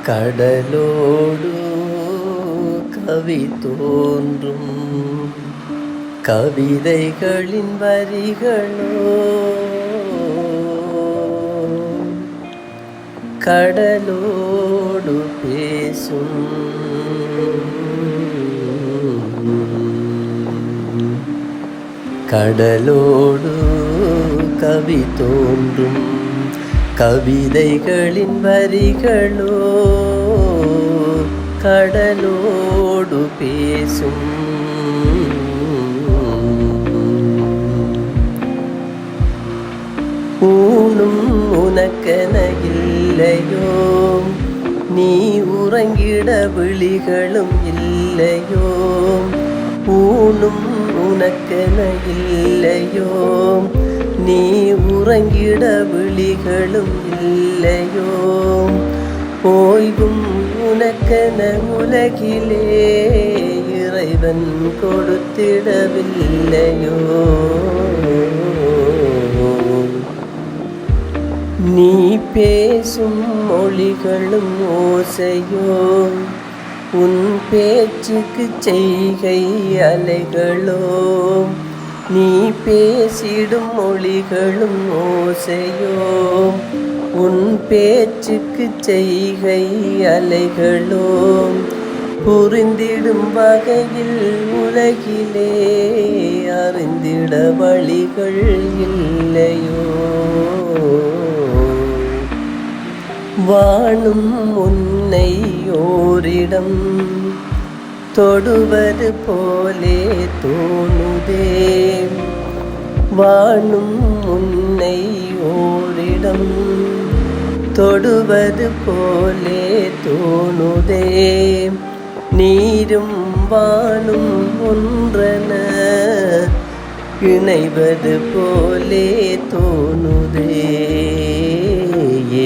கடலோடு கவி தோன்றும் கவிதைகளின் வரிகளோ கடலோடு பேசும் கடலோடு கவி தோன்றும் கவிதைகளின் வரிகளோ கடலோடு பேசும் ஊனும் உனக்கென இல்லையோ நீ உறங்கிட விழிகளும் இல்லையோ ஊனும் உனக்கென இல்லையோ நீ உறங்கிட விழிகளும் இல்லையோ ஓய்வும் உனக்கென உலகிலே இறைவன் கொடுத்திடவில்லையோ நீ பேசும் மொழிகளும் ஓசையோ உன் பேச்சுக்கு செய்கை அலைகளோ நீ பேசிடும் மொழிகளும் ஓசையோ உன் பேச்சுக்கு செய்கை அலைகளோ புரிந்திடும் வகையில் உலகிலே அறிந்திட வழிகள் இல்லையோ வானும் உன்னை ஓரிடம் தொடுவது போலே தோணுதே வானும் உன்னை ஓரிடம் தொடுவது போலே தோணுதே நீரும் வானும் ஒன்றென இணைவது போலே தோணுதே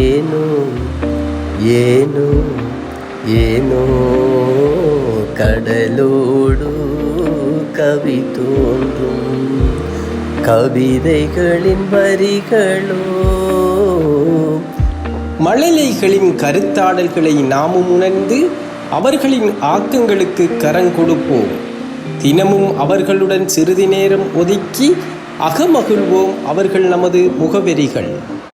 ஏனோ ஏனோ ஏனோ கடலோடு கவி தோன்றும் கவிதைகளின் வரிகளோ மழலைகளின் கருத்தாடல்களை நாமும் உணர்ந்து அவர்களின் ஆக்கங்களுக்கு கரங்கொடுப்போம். தினமும் அவர்களுடன் சிறிது நேரம் ஒதுக்கி அகமகிழ்வோம். அவர்கள் நமது முகவெறிகள்.